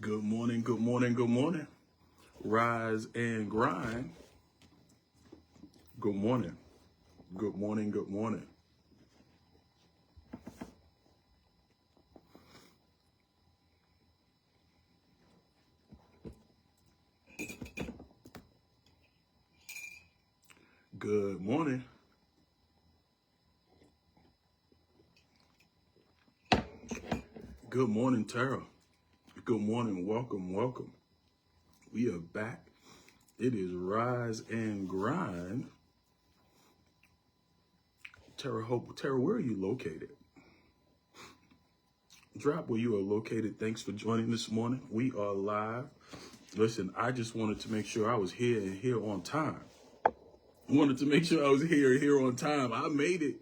Good morning, good morning, good morning. Rise and grind. Good morning. Good morning, good morning. Good morning. Good morning, Tara. Good morning, welcome, welcome. We are back. It is Rise and Grind. Tara, where are you located? Drop where you are located. Thanks for joining this morning. We are live. Listen, I just wanted to make sure I was here and here on time. Wanted to make sure I was here on time. I made it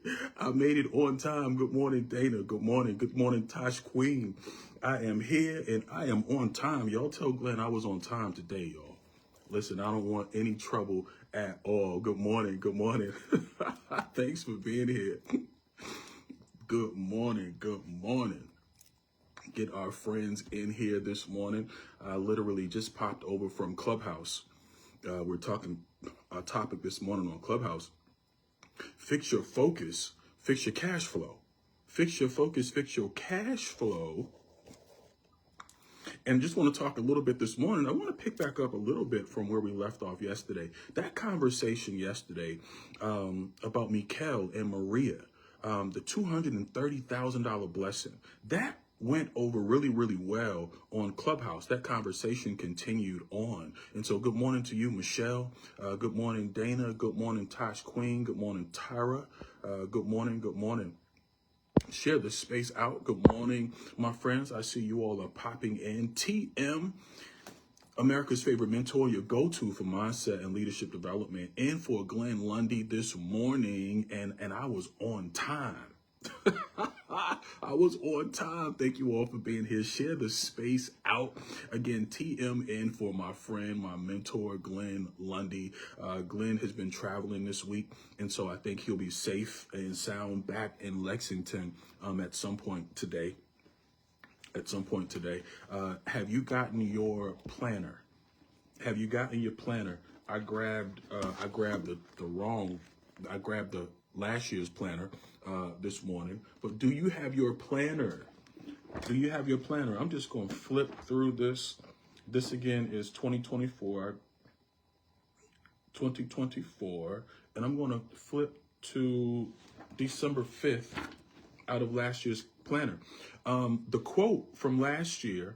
on time. Good morning, Dana. Good morning. Good morning, Tosh Queen. I am here and I am on time. Y'all tell Glenn I was on time today, y'all. Listen, I don't want any trouble at all. Good morning. Good morning. Thanks for being here. Good morning. Good morning. Get our friends in here this morning. I literally just popped over from Clubhouse. We're talking a topic this morning on Clubhouse. Fix your focus, fix your cash flow. Fix your focus, fix your cash flow. And just want to talk a little bit this morning. I want to pick back up a little bit from where we left off yesterday. That conversation yesterday about Mikkel and Maria, the $230,000 blessing, that went over really, really well on Clubhouse. That conversation continued on. And so good morning to you, Michelle. Good morning, Dana. Good morning, Tosh Queen. Good morning, Tyra. Good morning. Good morning. Share the space out. Good morning, my friends. I see you all are popping in. TM, America's favorite mentor, your go-to for mindset and leadership development, and for Glenn Lundy this morning. And I was on time. I was on time. Thank you all for being here. Share the space out. Again, TM in for my friend, my mentor, Glenn Lundy. Glenn has been traveling this week, and so I think he'll be safe and sound back in Lexington at some point today. Have you gotten your planner? Have you gotten your planner? I grabbed the last year's planner this morning. But do you have your planner? Do you have your planner? I'm just going to flip through this. This again is 2024, and I'm going to flip to December 5th out of last year's planner. The quote from last year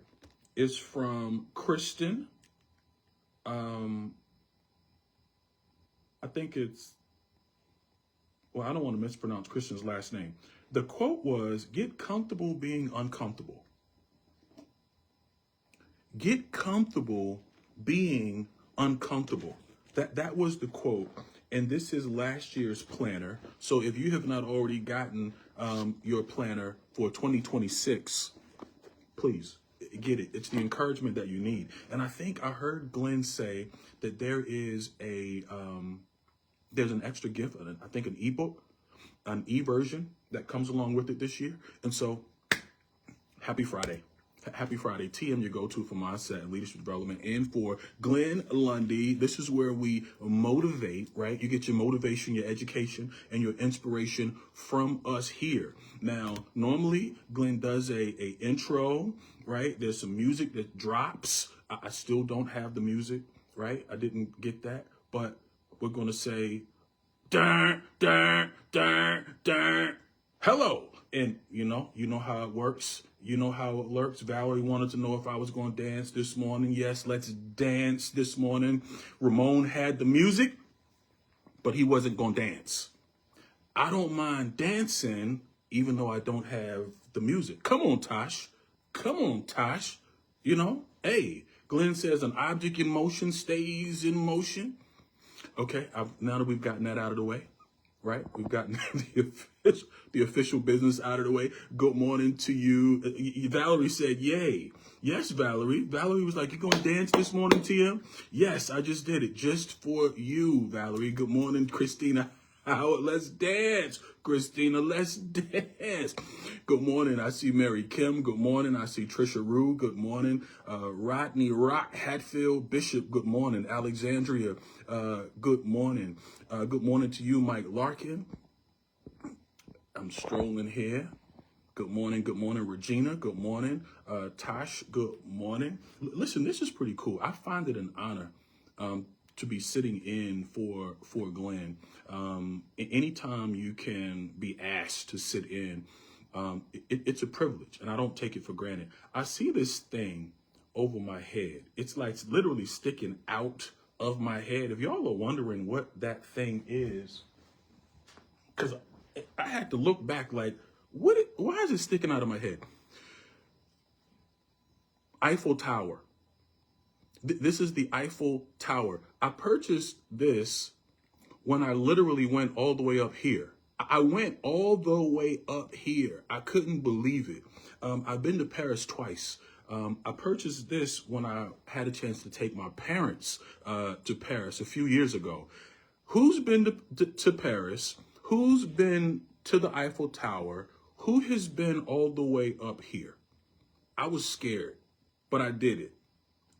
is from Kristen. I think it's, well, I don't want to mispronounce Kristen's last name. The quote was, get comfortable being uncomfortable. Get comfortable being uncomfortable. That was the quote. And this is last year's planner. So if you have not already gotten your planner for 2026, please get it. It's the encouragement that you need. And I think I heard Glenn say that there is there's an extra gift, I think an ebook, an e-version that comes along with it this year. And so happy Friday. Happy Friday. TM, your go-to for mindset and leadership development, and for Glenn Lundy. This is where we motivate, right? You get your motivation, your education, and your inspiration from us here. Now, normally Glenn does a intro, right? There's some music that drops. I still don't have the music, right? I didn't get that, but we're going to say, dun, dun, dun, dun, hello. And you know how it works. You know how it lurks. Valerie wanted to know if I was going to dance this morning. Yes, let's dance this morning. Ramon had the music, but he wasn't going to dance. I don't mind dancing, even though I don't have the music. Come on, Tosh. Come on, Tosh. Hey, Glenn says an object in motion stays in motion. Okay, now that we've gotten that out of the way, right? We've gotten the official business out of the way. Good morning to you. Valerie said, yay. Yes, Valerie. Valerie was like, you going to dance this morning, TM? Yes, I just did it just for you, Valerie. Good morning, Christina. Howard, let's dance. Christina, let's dance. Good morning. I see Mary Kim. Good morning. I see Trisha Rue. Good morning. Rodney Rock Hatfield Bishop. Good morning. Alexandria. Good morning. Good morning to you, Mike Larkin. I'm strolling here. Good morning, Regina. Good morning, Tosh. Good morning. Listen, this is pretty cool. I find it an honor to be sitting in for Glenn. Anytime you can be asked to sit in, it's a privilege, and I don't take it for granted. I see this thing over my head. It's like it's literally sticking out of my head. If y'all are wondering what that thing is, because I had to look back like, why is it sticking out of my head? Eiffel Tower. This is the Eiffel Tower. I purchased this when I literally went all the way up here. I went all the way up here. I couldn't believe it. I've been to Paris twice. I purchased this when I had a chance to take my parents to Paris a few years ago. Who's been to Paris? Who's been to the Eiffel Tower? Who has been all the way up here? I was scared, but I did it.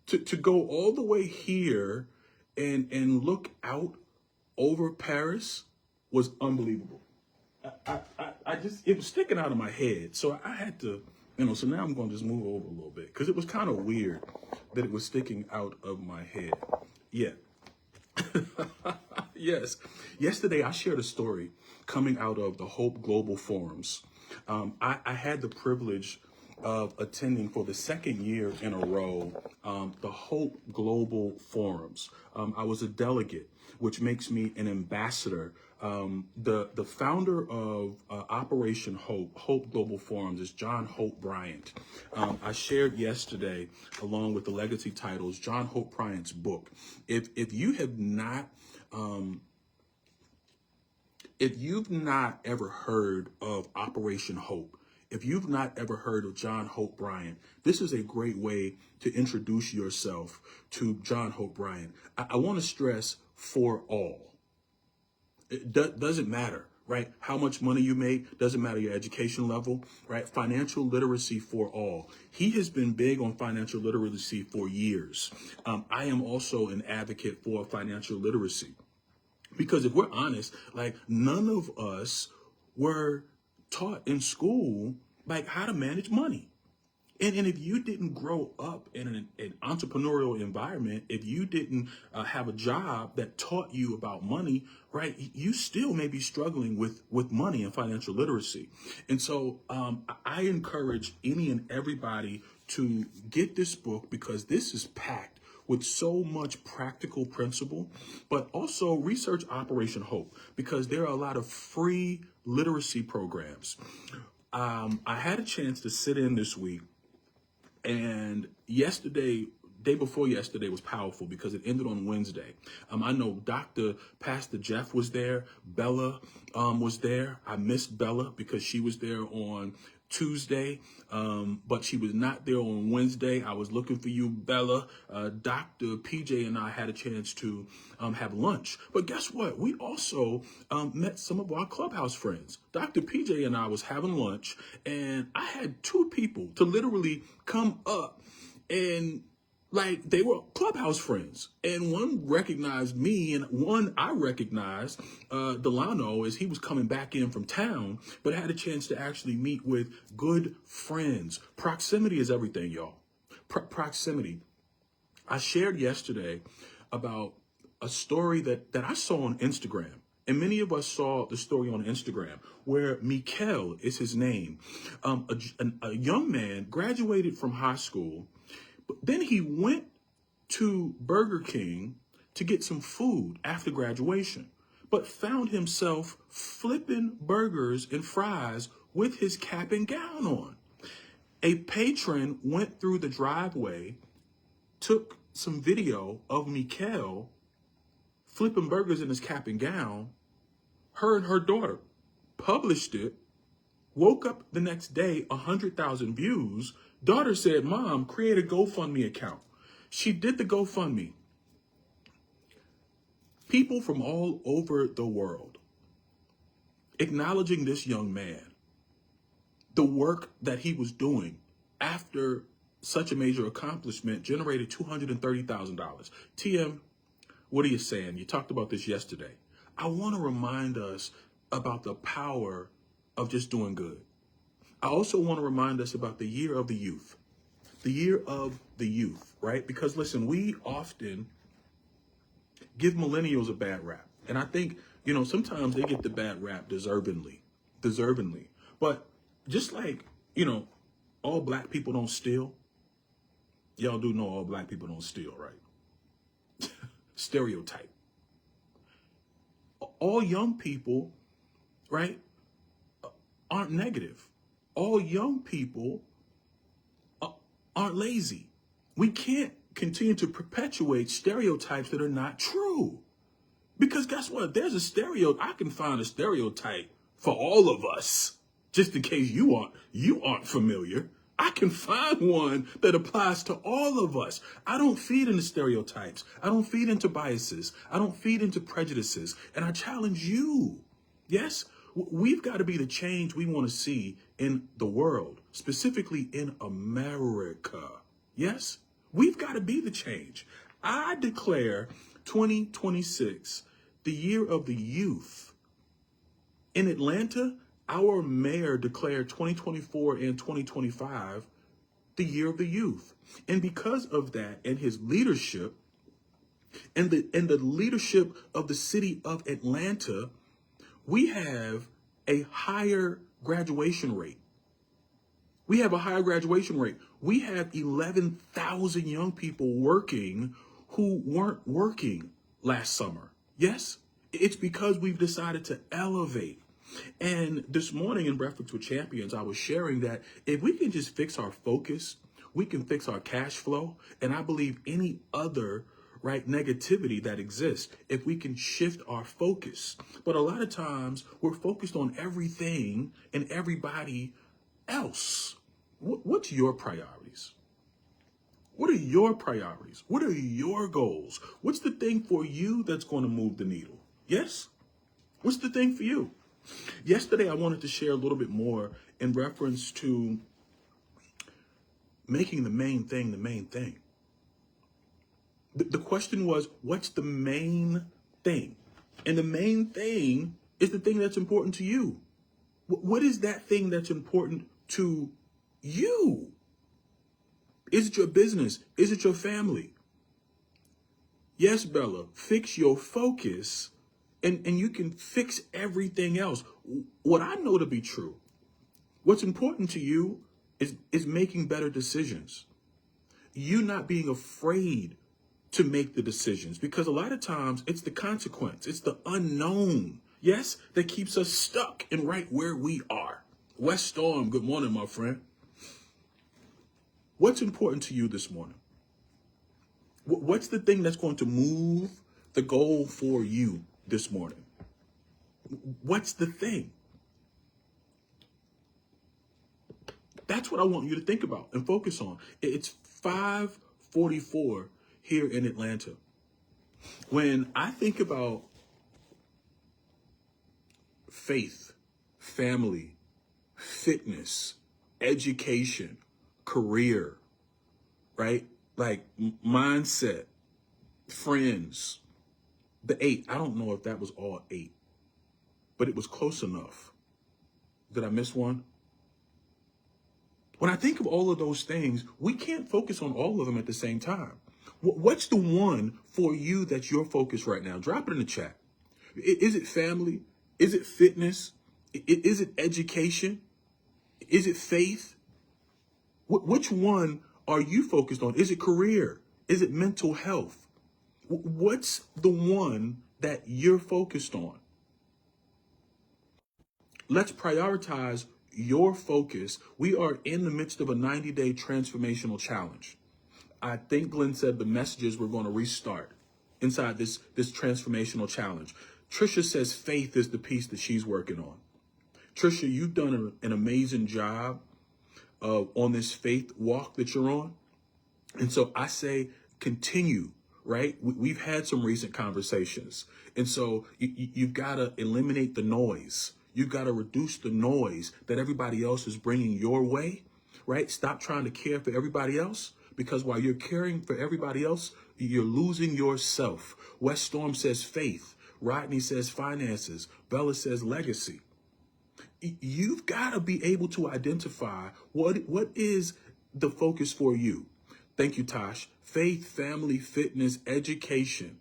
To go all the way here and look out over Paris was unbelievable. I just, it was sticking out of my head. So I had to, so now I'm going to just move over a little bit because it was kind of weird that it was sticking out of my head. Yeah. Yes. Yesterday, I shared a story coming out of the Hope Global Forums. I had the privilege of attending for the second year in a row the Hope Global Forums. I was a delegate, which makes me an ambassador. The founder of Operation Hope Global Forums, is John Hope Bryant. I shared yesterday, along with the legacy titles, John Hope Bryant's book. If you've not ever heard of Operation Hope, if you've not ever heard of John Hope Bryant, this is a great way to introduce yourself to John Hope Bryant. I want to stress for all. It doesn't matter, right? How much money you make, doesn't matter your education level, right? Financial literacy for all. He has been big on financial literacy for years. I am also an advocate for financial literacy. Because if we're honest, like none of us were taught in school, like how to manage money. And if you didn't grow up in an entrepreneurial environment, if you didn't have a job that taught you about money, right, you still may be struggling with money and financial literacy. And so I encourage any and everybody to get this book because this is packed with so much practical principle, but also research Operation Hope because there are a lot of free literacy programs. I had a chance to sit in this week, and day before yesterday was powerful because it ended on Wednesday. I know Pastor Jeff was there. Bella was there. I missed Bella because she was there on Tuesday, but she was not there on Wednesday. I was looking for you, Bella. Dr. PJ and I had a chance to have lunch. But guess what? We also met some of our Clubhouse friends. Dr. PJ and I was having lunch, and I had two people to literally come up and like they were Clubhouse friends, and one recognized me, and one I recognized Delano as he was coming back in from town, but I had a chance to actually meet with good friends. Proximity is everything, y'all. Proximity. I shared yesterday about a story that I saw on Instagram, and many of us saw the story on Instagram where Mikel is his name. A young man graduated from high school. But then he went to Burger King to get some food after graduation, but found himself flipping burgers and fries with his cap and gown on. A patron went through the driveway, took some video of Mikel flipping burgers in his cap and gown. Her and her daughter published it. Woke up the next day, 100,000 views. Daughter said, "Mom, create a GoFundMe account." She did the GoFundMe. People from all over the world acknowledging this young man, the work that he was doing after such a major accomplishment generated $230,000. TM, what are you saying? You talked about this yesterday. I want to remind us about the power of just doing good. I also want to remind us about the year of the youth. The year of the youth, right? Because listen, we often give millennials a bad rap. And I think, sometimes they get the bad rap deservingly. But just like, all black people don't steal. Y'all do know all black people don't steal, right? Stereotype. All young people, right, aren't negative. All young people aren't lazy. We can't continue to perpetuate stereotypes that are not true. Because guess what? There's I can find a stereotype for all of us. Just in case you aren't familiar. I can find one that applies to all of us. I don't feed into stereotypes. I don't feed into biases. I don't feed into prejudices. And I challenge you. Yes, we've got to be the change we want to see in the world, specifically in America. Yes, we've got to be the change. I declare 2026 the year of the youth. In Atlanta, our mayor declared 2024 and 2025 the year of the youth. And because of that and his leadership and the leadership of the city of Atlanta, we have a higher graduation rate. We have 11,000 young people working who weren't working last summer. Yes, it's because we've decided to elevate. And this morning in Breakfast with Champions, I was sharing that if we can just fix our focus, we can fix our cash flow, and I believe any other negativity that exists, if we can shift our focus. But a lot of times we're focused on everything and everybody else. What's your priorities? What are your priorities? What are your goals? What's the thing for you that's going to move the needle? Yes? What's the thing for you? Yesterday, I wanted to share a little bit more in reference to making the main thing the main thing. The question was, what's the main thing? And the main thing is the thing that's important to you. What is that thing that's important to you? Is it your business? Is it your family? Yes, Bella, fix your focus and you can fix everything else. What I know to be true, what's important to you is making better decisions. You not being afraid to make the decisions, because a lot of times it's the consequence, it's the unknown, yes, that keeps us stuck and right where we are. West Storm, good morning, my friend. What's important to you this morning? What's the thing that's going to move the goal for you this morning? What's the thing? That's what I want you to think about and focus on. It's 5:44 here in Atlanta. When I think about faith, family, fitness, education, career, right? Like mindset, friends, the 8. I don't know if that was all 8, but it was close enough. Did I miss one? When I think of all of those things, we can't focus on all of them at the same time. What's the one for you that's your focus right now? Drop it in the chat. Is it family? Is it fitness? Is it education? Is it faith? Which one are you focused on? Is it career? Is it mental health? What's the one that you're focused on? Let's prioritize your focus. We are in the midst of a 90-day transformational challenge. I think Glenn said the messages we're going to restart inside this transformational challenge. Trisha says faith is the piece that she's working on. Trisha, you've done an amazing job on this faith walk that you're on. And so I say continue, right? We've had some recent conversations. And so you've got to eliminate the noise. You got to reduce the noise that everybody else is bringing your way, right? Stop trying to care for everybody else, because while you're caring for everybody else, you're losing yourself. West Storm says faith. Rodney says finances. Bella says legacy. You've got to be able to identify what is the focus for you. Thank you, Tosh. Faith, family, fitness, education,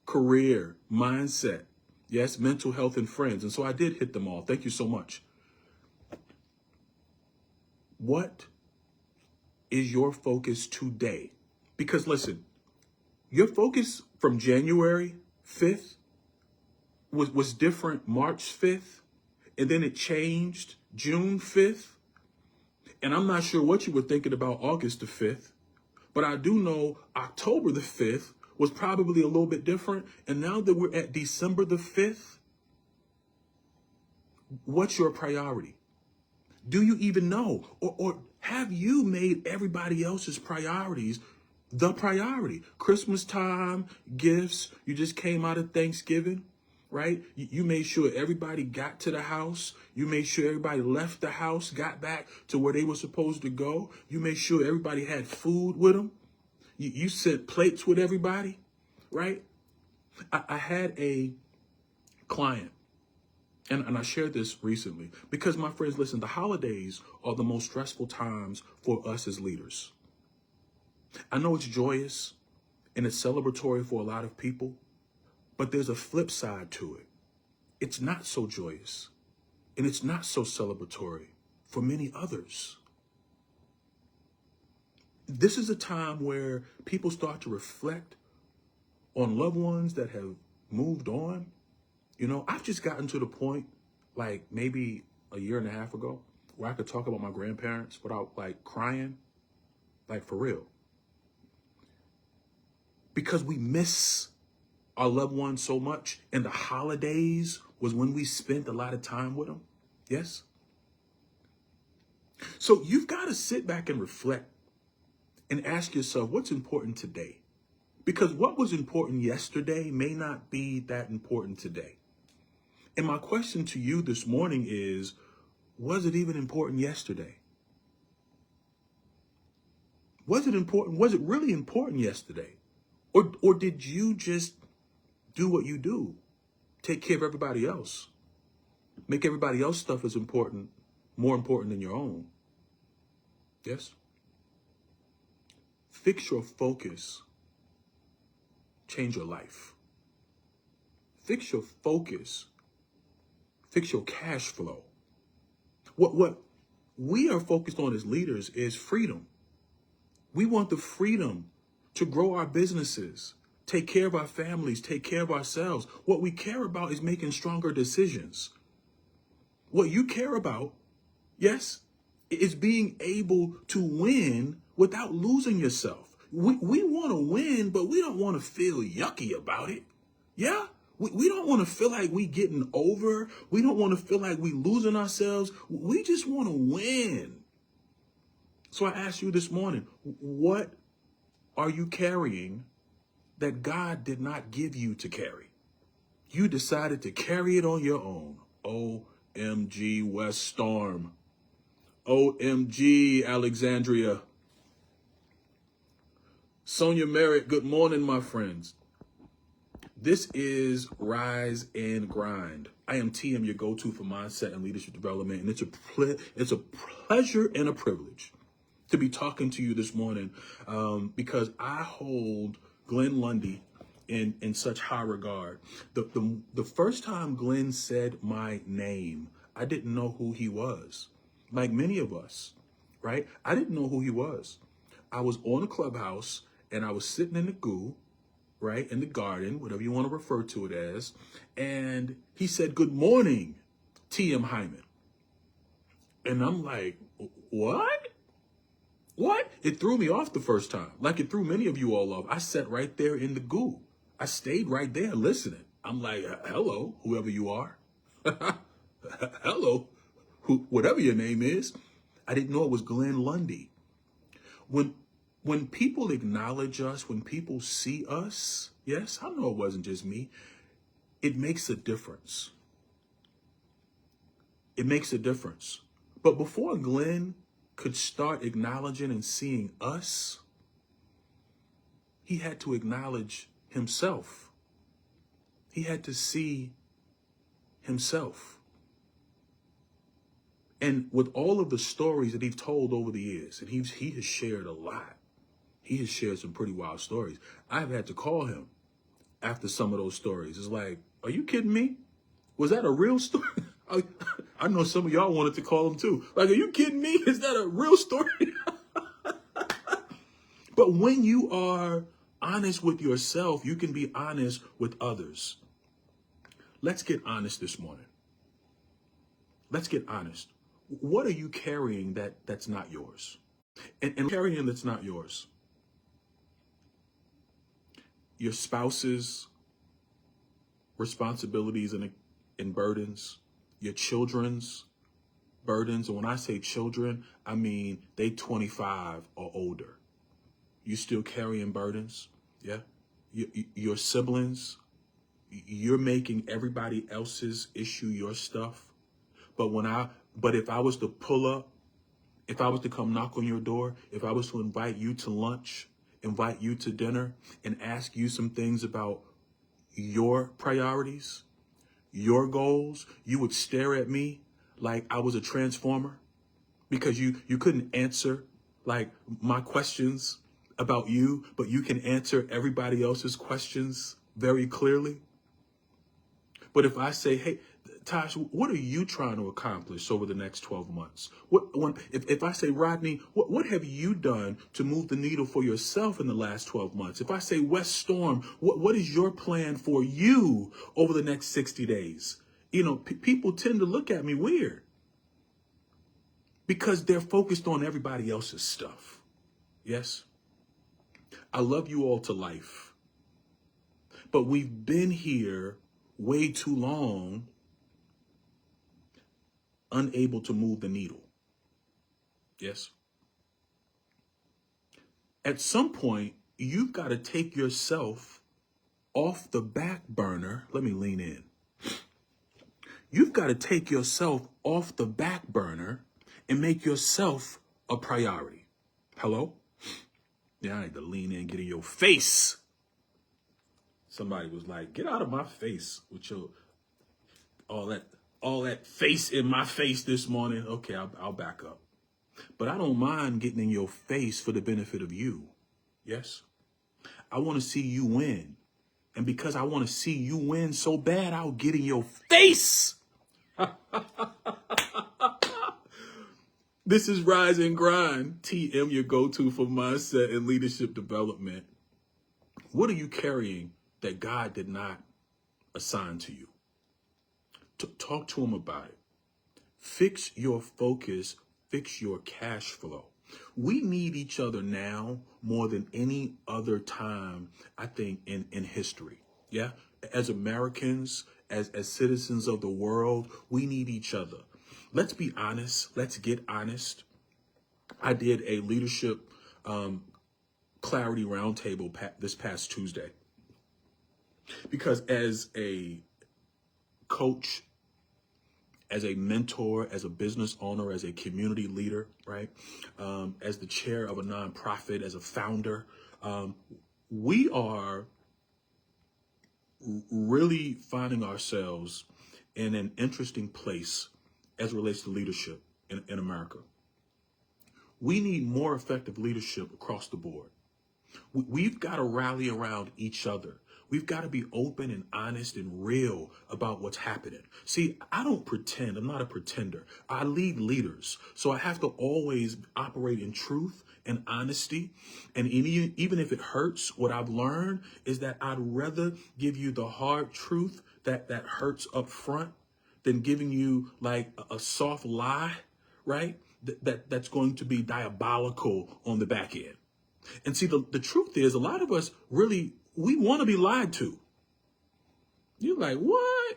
career, mindset. Yes, mental health and friends. And so I did hit them all. Thank you so much. What is your focus today? Because listen, your focus from January 5th was different March 5th, and then it changed June 5th. And I'm not sure what you were thinking about August the 5th, but I do know October the 5th was probably a little bit different. And now that we're at December the 5th, what's your priority? Do you even know? Or have you made everybody else's priorities the priority? Christmas time, gifts, you just came out of Thanksgiving, right? You made sure everybody got to the house. You made sure everybody left the house, got back to where they were supposed to go. You made sure everybody had food with them. You sent plates with everybody, right? I had a client, and I shared this recently, because my friends, listen, the holidays are the most stressful times for us as leaders. I know it's joyous and it's celebratory for a lot of people, but there's a flip side to it. It's not so joyous and it's not so celebratory for many others. This is a time where people start to reflect on loved ones that have moved on. You know, I've just gotten to the point, like maybe a year and a half ago, where I could talk about my grandparents without like crying, like for real. Because we miss our loved ones so much, and the holidays was when we spent a lot of time with them. Yes? So you've got to sit back and reflect and ask yourself, what's important today? Because what was important yesterday may not be that important today. And my question to you this morning is, was it even important yesterday? Was it important? Was it really important yesterday? Or did you just do what you do? Take care of everybody else. Make everybody else's stuff as important, more important than your own. Yes? Fix your focus. Change your life. Fix your focus. Fix your cash flow. What we are focused on as leaders is freedom. We want the freedom to grow our businesses, take care of our families, take care of ourselves. What we care about is making stronger decisions. What you care about, yes, is being able to win without losing yourself. We want to win, but we don't want to feel yucky about it. Yeah? We don't want to feel like we getting over. We don't want to feel like we losing ourselves. We just want to win. So I asked you this morning, what are you carrying that God did not give you to carry? You decided to carry it on your own. OMG West Storm. OMG Alexandria. Sonia Merritt, good morning, my friends. This is Rise and Grind. I am TM, your go-to for mindset and leadership development, and it's a pleasure and a privilege to be talking to you this morning, because I hold Glenn Lundy in such high regard. The first time Glenn said my name, I didn't know who he was. Like many of us, right? I didn't know who he was. I was on a Clubhouse and I was sitting in the goo, right? In the garden, whatever you want to refer to it as. And he said, "Good morning, T.M. Hyman." And I'm like, what? What? It threw me off the first time, like it threw many of you all off. I sat right there in the goo. I stayed right there listening. I'm like, hello, whoever you are. Hello, whatever your name is. I didn't know it was Glenn Lundy. When people acknowledge us, when people see us, yes, I know it wasn't just me, it makes a difference. It makes a difference. But before Glenn could start acknowledging and seeing us, he had to acknowledge himself. He had to see himself. And with all of the stories that he's told over the years, and he has shared a lot. He has shared some pretty wild stories. I've had to call him after some of those stories. It's like, are you kidding me? Was that a real story? I know some of y'all wanted to call him too. Like, are you kidding me? Is that a real story? But when you are honest with yourself, you can be honest with others. Let's get honest this morning. Let's get honest. What are you carrying that's not yours? And carrying that's not yours. Your spouse's responsibilities and burdens, your children's burdens. And when I say children, I mean they 25 or older. You still carrying burdens? Yeah. Your siblings, you're making everybody else's issue your stuff. But if I was to pull up, if I was to come knock on your door, if I was to invite you to lunch, invite you to dinner, and ask you some things about your priorities, your goals, you would stare at me like I was a transformer because you couldn't answer like my questions about you, but you can answer everybody else's questions very clearly. But if I say, hey, Tosh, what are you trying to accomplish over the next 12 months? If I say, Rodney, what have you done to move the needle for yourself in the last 12 months? If I say, West Storm, what is your plan for you over the next 60 days? You know, people tend to look at me weird because they're focused on everybody else's stuff. Yes? I love you all to life, but we've been here way too long unable to move the needle. Yes. At some point, you've got to take yourself off the back burner. Let me lean in. You've got to take yourself off the back burner and make yourself a priority. Hello? Yeah, I had to lean in, get in your face. Somebody was like, get out of my face with your all that face in my face this morning. Okay, I'll back up. But I don't mind getting in your face for the benefit of you. Yes? I want to see you win. And because I want to see you win so bad, I'll get in your face. This is Rise and Grind. TM, your go-to for mindset and leadership development. What are you carrying that God did not assign to you? Talk to him about it. Fix your focus. Fix your cash flow. We need each other now more than any other time, I think, in history. Yeah. As Americans, as citizens of the world, we need each other. Let's be honest. Let's get honest. I did a leadership clarity roundtable this past Tuesday because as a coach, as a mentor, as a business owner, as a community leader, right? As the chair of a nonprofit, as a founder, we are really finding ourselves in an interesting place as it relates to leadership in America. We need more effective leadership across the board. We've got to rally around each other. We've got to be open and honest and real about what's happening. See, I don't pretend. I'm not a pretender. I lead leaders. So I have to always operate in truth and honesty. And even if it hurts, what I've learned is that I'd rather give you the hard truth that hurts up front than giving you like a soft lie, right? That's going to be diabolical on the back end. And see, the truth is a lot of us really, we want to be lied to. You're like, what?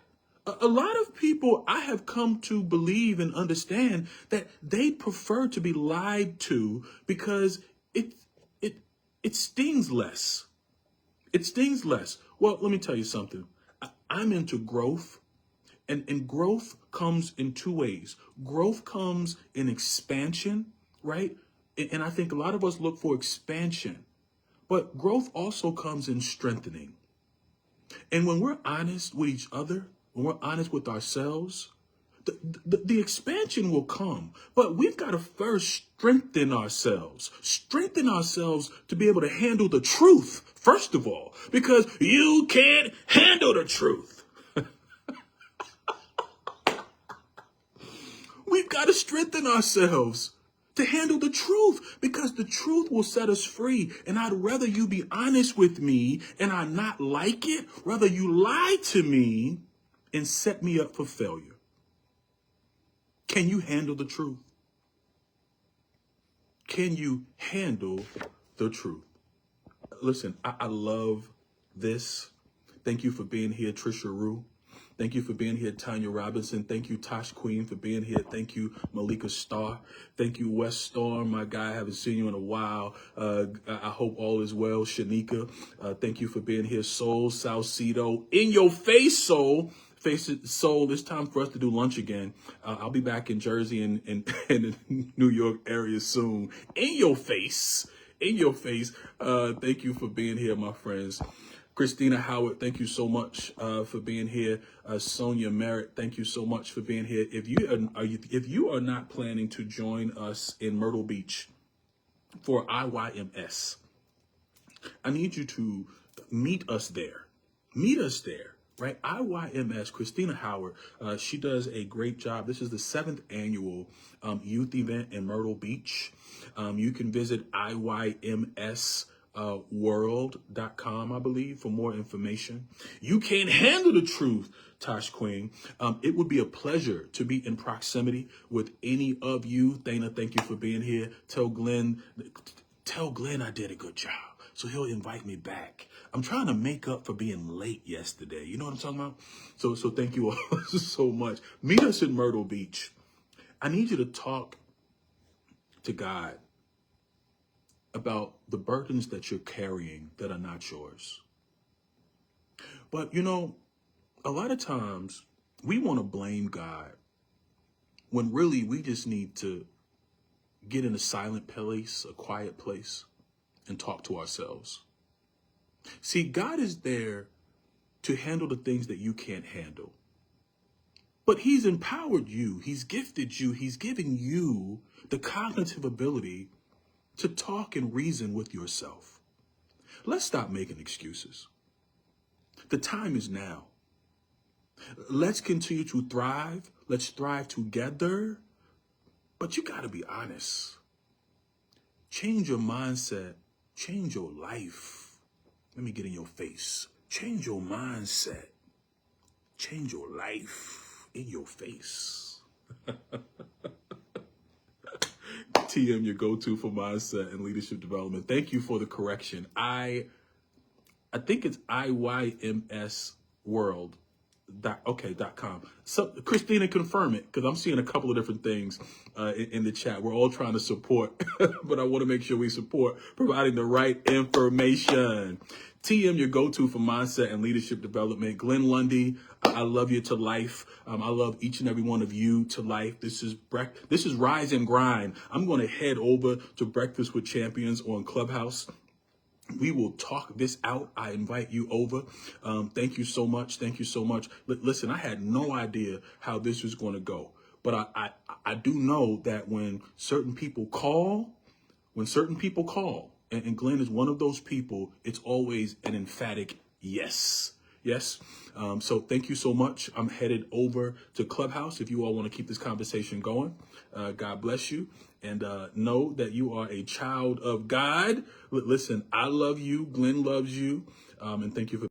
A lot of people I have come to believe and understand that they prefer to be lied to because it stings less. It stings less. Well, let me tell you something. I'm into growth And growth comes in two ways. Growth comes in expansion, right? And I think a lot of us look for expansion, but growth also comes in strengthening. And when we're honest with each other, when we're honest with ourselves, the expansion will come, but we've got to first strengthen ourselves to be able to handle the truth, first of all, because you can't handle the truth. We've got to strengthen ourselves to handle the truth, because the truth will set us free. And I'd rather you be honest with me and I not like it, rather you lie to me and set me up for failure. Can you handle the truth? Can you handle the truth? Listen, I love this. Thank you for being here, Trisha Rue. Thank you for being here, Tanya Robinson. Thank you, Tosh Queen, for being here. Thank you, Malika Starr. Thank you, West Storm, my guy. I haven't seen you in a while. I hope all is well. Shanika, thank you for being here. Soul, Salcedo, in your face, Soul. Face it, Soul, it's time for us to do lunch again. I'll be back in Jersey and the New York area soon. In your face. Thank you for being here, my friends. Christina Howard, thank you so much for being here. Sonia Merritt, thank you so much for being here. If you are not planning to join us in Myrtle Beach for IYMS, I need you to meet us there. Right? IYMS, Christina Howard, she does a great job. This is the 7th annual youth event in Myrtle Beach. You can visit IYMSworld.com, I believe, for more information. You can't handle the truth, Tosh Queen. It would be a pleasure to be in proximity with any of you. Dana, thank you for being here. Tell Glenn I did a good job, so he'll invite me back. I'm trying to make up for being late yesterday. You know what I'm talking about? So thank you all so much. Meet us in Myrtle Beach. I need you to talk to God about the burdens that you're carrying that are not yours. But, you know, a lot of times we want to blame God when really we just need to get in a silent place, a quiet place, and talk to ourselves. See, God is there to handle the things that you can't handle. But he's empowered you. He's gifted you. He's given you the cognitive ability to talk and reason with yourself. Let's stop making excuses. The time is now. Let's continue to thrive. Let's thrive together. But you got to be honest. Change your mindset. Change your life. Let me get in your face. Change your mindset. Change your life in your face. TM, your go-to for mindset and leadership development. Thank you for the correction. I think it's IYMSworld.com. So Christina, confirm it, because I'm seeing a couple of different things in the chat. We're all trying to support, but I want to make sure we support providing the right information. TM, your go-to for mindset and leadership development. Glenn Lundy, I love you to life. I love each and every one of you to life. This is Rise and Grind. I'm going to head over to Breakfast with Champions on Clubhouse. We will talk this out. I invite you over. Thank you so much. Thank you so much. Listen, I had no idea how this was going to go, but I do know that when certain people call, and Glenn is one of those people, it's always an emphatic yes. Yes. So thank you so much. I'm headed over to Clubhouse if you all want to keep this conversation going. God bless you. And know that you are a child of God. Listen, I love you. Glenn loves you. And thank you for